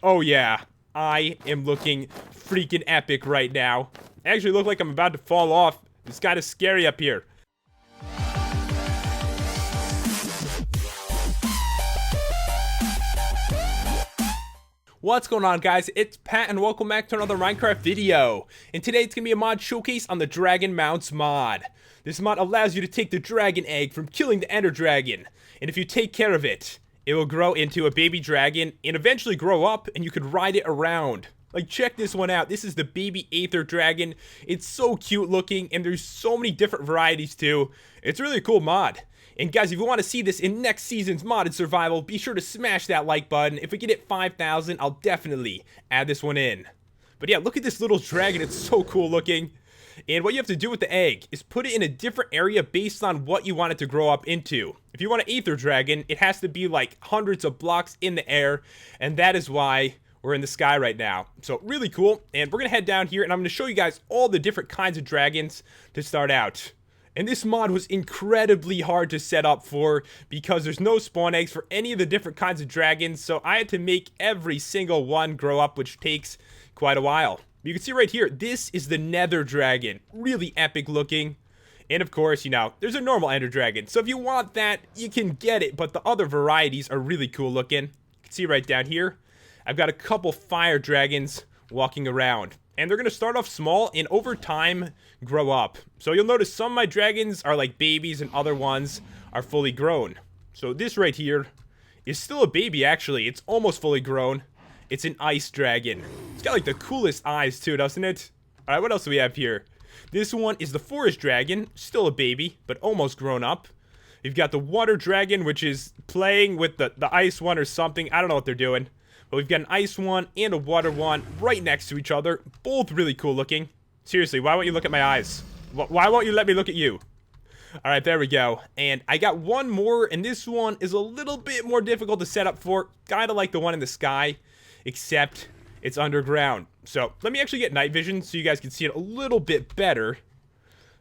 Oh yeah, I am looking freaking epic right now. I actually look like I'm about to fall off. It's kind of scary up here. What's going on, guys? It's Pat and welcome back to another Minecraft video. And today it's going to be a mod showcase on the Dragon Mounts mod. This mod allows you to take the dragon egg from killing the Nether Dragon. And if you take care of it, it will grow into a baby dragon and eventually grow up and you could ride it around. Like, check this one out. This is the baby AETHER dragon. It's so cute looking and there's so many different varieties too. It's really a cool mod. And guys, if you want to see this in next season's modded survival, be sure to smash that like button. If we get it 5,000, I'll definitely add this one in. But yeah, look at this little dragon. It's so cool looking. And what you have to do with the egg is put it in a different area based on what you want it to grow up into. If you want an AETHER dragon, it has to be like hundreds of blocks in the air. And that is why we're in the sky right now. So really cool. And we're going to head down here and I'm going to show you guys all the different kinds of dragons to start out. And this mod was incredibly hard to set up for because there's no spawn eggs for any of the different kinds of dragons. So I had to make every single one grow up, which takes quite a while. You can see right here, this is the Nether Dragon. Really epic looking. And of course, you know, there's a normal Ender Dragon. So if you want that, you can get it. But the other varieties are really cool looking. You can see right down here, I've got a couple fire dragons walking around. And they're going to start off small and over time grow up. So you'll notice some of my dragons are like babies and other ones are fully grown. So this right here is still a baby actually. It's almost fully grown. It's an ice dragon. It's got like the coolest eyes too, doesn't it? Alright, what else do we have here? This one is the forest dragon. Still a baby, but almost grown up. You've got the water dragon, which is playing with the ice one or something. I don't know what they're doing. But we've got an ice one and a water one right next to each other. Both really cool looking. Seriously, why won't you look at my eyes? Why won't you let me look at you? Alright, there we go. And I got one more, and this one is a little bit more difficult to set up for. Kinda like the one in the sky, except it's underground. So, let me actually get night vision so you guys can see it a little bit better.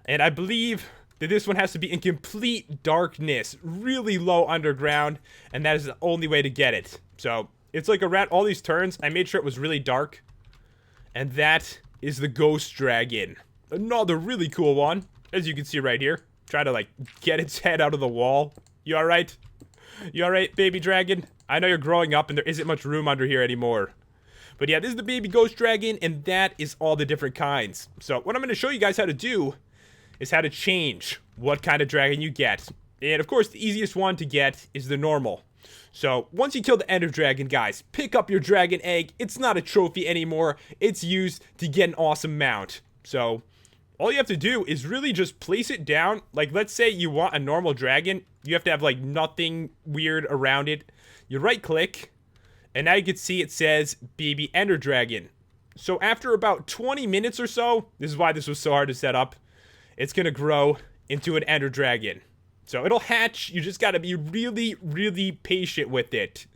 And I believe that this one has to be in complete darkness, really low underground, and that is the only way to get it. So, it's like around all these turns, I made sure it was really dark. And that is the ghost dragon. Another really cool one, as you can see right here. Try to like get its head out of the wall. You alright? You alright, baby dragon? I know you're growing up and there isn't much room under here anymore. But yeah, this is the baby ghost dragon and that is all the different kinds. So what I'm going to show you guys how to do is how to change what kind of dragon you get. And of course, the easiest one to get is the normal. So, once you kill the Ender Dragon, guys, pick up your dragon egg. It's not a trophy anymore. It's used to get an awesome mount. So, all you have to do is really just place it down. Like, let's say you want a normal dragon. You have to have, like, nothing weird around it. You right-click, and now you can see it says Baby Ender Dragon. So, after about 20 minutes or so, this is why this was so hard to set up, it's going to grow into an Ender Dragon. So it'll hatch, you just gotta be really, really patient with it.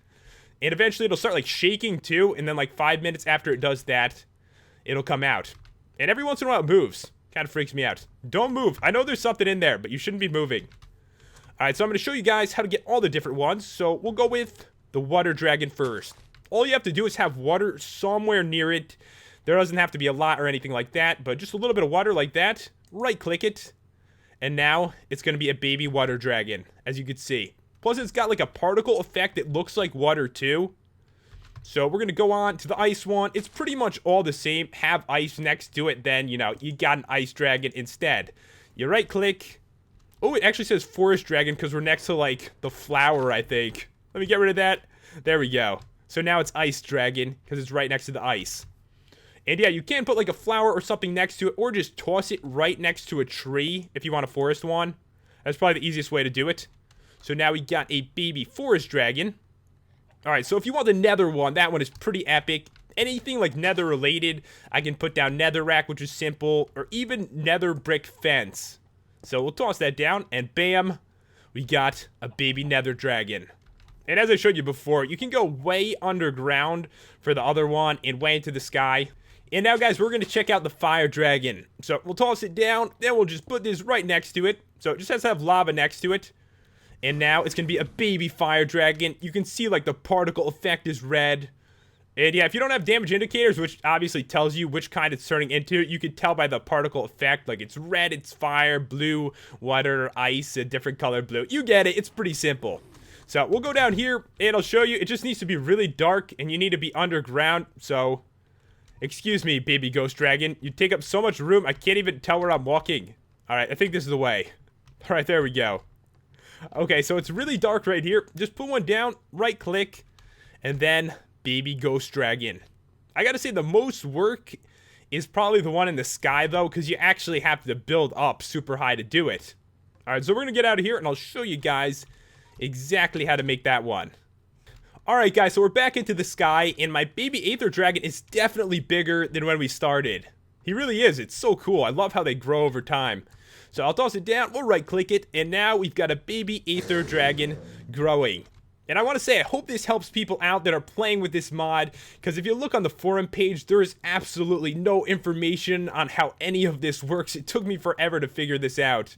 And eventually it'll start like shaking too, and then like 5 minutes after it does that, it'll come out. And every once in a while it moves. Kinda freaks me out. Don't move. I know there's something in there, but you shouldn't be moving. Alright, so I'm gonna show you guys how to get all the different ones. So we'll go with the water dragon first. All you have to do is have water somewhere near it. There doesn't have to be a lot or anything like that, but just a little bit of water like that. Right click it. And now, it's going to be a baby water dragon, as you can see. Plus, it's got like a particle effect that looks like water too. So, we're going to go on to the ice one. It's pretty much all the same. Have ice next to it, then, you know, you got an ice dragon instead. You right-click. Oh, it actually says forest dragon because we're next to, like, the flower, I think. Let me get rid of that. There we go. So, now it's ice dragon because it's right next to the ice. And yeah, you can put like a flower or something next to it, or just toss it right next to a tree if you want a forest one. That's probably the easiest way to do it. So now we got a baby forest dragon. Alright, so if you want the nether one, that one is pretty epic. Anything like nether related, I can put down netherrack, which is simple, or even nether brick fence. So we'll toss that down, and bam, we got a baby nether dragon. And as I showed you before, you can go way underground for the other one and way into the sky. And now, guys, we're going to check out the fire dragon. So we'll toss it down, then we'll just put this right next to it. So it just has to have lava next to it. And now it's going to be a baby fire dragon. You can see, like, the particle effect is red. And yeah, if you don't have damage indicators, which obviously tells you which kind it's turning into, you can tell by the particle effect. Like it's red, it's fire, blue, water, ice, a different color blue. You get it. It's pretty simple. So we'll go down here and I'll show you. It just needs to be really dark and you need to be underground. So, excuse me, baby ghost dragon. You take up so much room, I can't even tell where I'm walking. All right, I think this is the way. All right, there we go. Okay, so it's really dark right here. Just put one down, right click, and then baby ghost dragon. I gotta say the most work is probably the one in the sky though, because you actually have to build up super high to do it. Alright, so we're gonna get out of here and I'll show you guys exactly how to make that one. Alright guys, so we're back into the sky and my baby Aether dragon is definitely bigger than when we started. He really is. It's so cool. I love how they grow over time. So I'll toss it down, we'll right click it, and now we've got a baby Aether dragon growing. And I want to say, I hope this helps people out that are playing with this mod, because if you look on the forum page, there is absolutely no information on how any of this works. It took me forever to figure this out.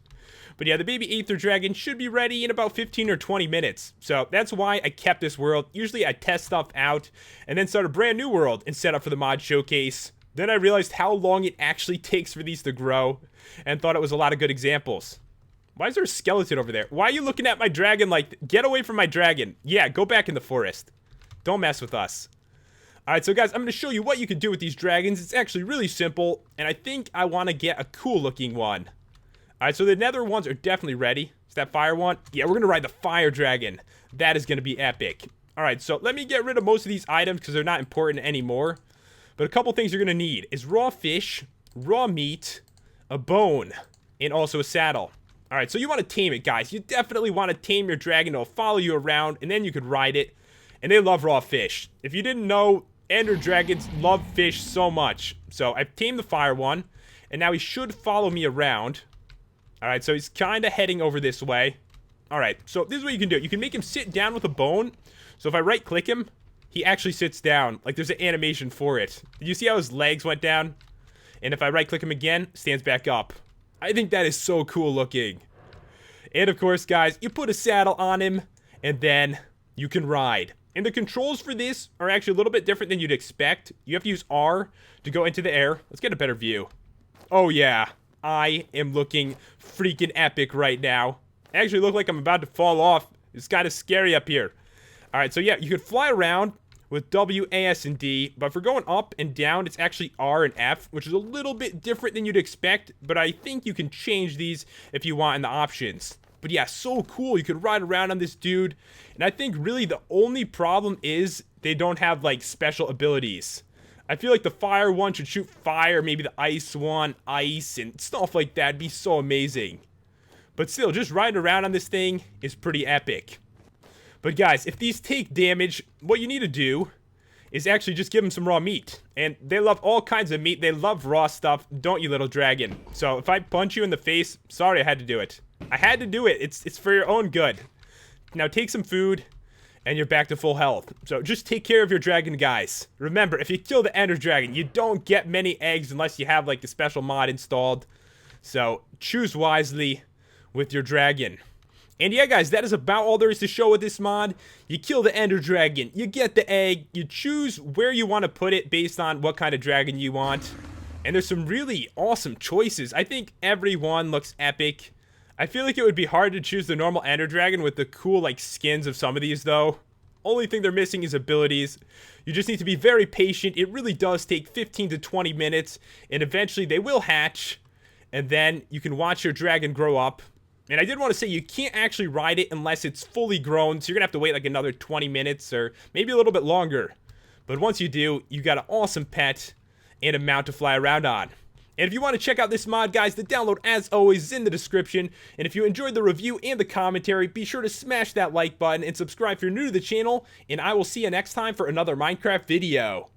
But yeah, the baby Aether dragon should be ready in about 15 or 20 minutes. So that's why I kept this world. Usually I test stuff out, and then start a brand new world and set up for the mod showcase. Then I realized how long it actually takes for these to grow, and thought it was a lot of good examples. Why is there a skeleton over there? Why are you looking at my dragon like, get away from my dragon. Yeah, go back in the forest. Don't mess with us. Alright, so guys, I'm going to show you what you can do with these dragons. It's actually really simple, and I think I want to get a cool looking one. Alright, so the nether ones are definitely ready. Is that fire one? Yeah, we're going to ride the fire dragon. That is going to be epic. Alright, so let me get rid of most of these items because they're not important anymore. But a couple things you're going to need is raw fish, raw meat, a bone, and also a saddle. Alright, so you want to tame it, guys. You definitely want to tame your dragon. It'll follow you around, and then you could ride it. And they love raw fish. If you didn't know, ender dragons love fish so much. So I've tamed the fire one, and now he should follow me around. Alright, so he's kind of heading over this way. Alright, so this is what you can do. You can make him sit down with a bone. So if I right-click him, he actually sits down. Like, there's an animation for it. Did you see how his legs went down? And if I right-click him again, stands back up. I think that is so cool looking. And of course, guys, you put a saddle on him, and then you can ride. And the controls for this are actually a little bit different than you'd expect. You have to use R to go into the air. Let's get a better view. Oh yeah, I am looking freaking epic right now. I actually look like I'm about to fall off. It's kind of scary up here. Alright, so yeah, you could fly around with W, A, S, and D, but for going up and down, it's actually R and F, which is a little bit different than you'd expect, but I think you can change these if you want in the options. But yeah, so cool. You could ride around on this dude, and I think really the only problem is they don't have, like, special abilities. I feel like the fire one should shoot fire, maybe the ice one, ice, and stuff like that. It'd be so amazing. But still, just riding around on this thing is pretty epic. But guys, if these take damage, what you need to do is actually just give them some raw meat. And they love all kinds of meat. They love raw stuff, don't you, little dragon? So if I punch you in the face, sorry, I had to do it. I had to do it. It's for your own good. Now take some food, and you're back to full health. So just take care of your dragon, guys. Remember, if you kill the ender dragon, you don't get many eggs unless you have, like, the special mod installed. So choose wisely with your dragon. And yeah, guys, that is about all there is to show with this mod. You kill the ender dragon, you get the egg, you choose where you want to put it based on what kind of dragon you want. And there's some really awesome choices. I think every one looks epic. I feel like it would be hard to choose the normal ender dragon with the cool, like, skins of some of these, though. Only thing they're missing is abilities. You just need to be very patient. It really does take 15 to 20 minutes, and eventually they will hatch, and then you can watch your dragon grow up. And I did want to say, you can't actually ride it unless it's fully grown, so you're going to have to wait like another 20 minutes or maybe a little bit longer. But once you do, you got an awesome pet and a mount to fly around on. And if you want to check out this mod, guys, the download, as always, is in the description. And if you enjoyed the review and the commentary, be sure to smash that like button and subscribe if you're new to the channel. And I will see you next time for another Minecraft video.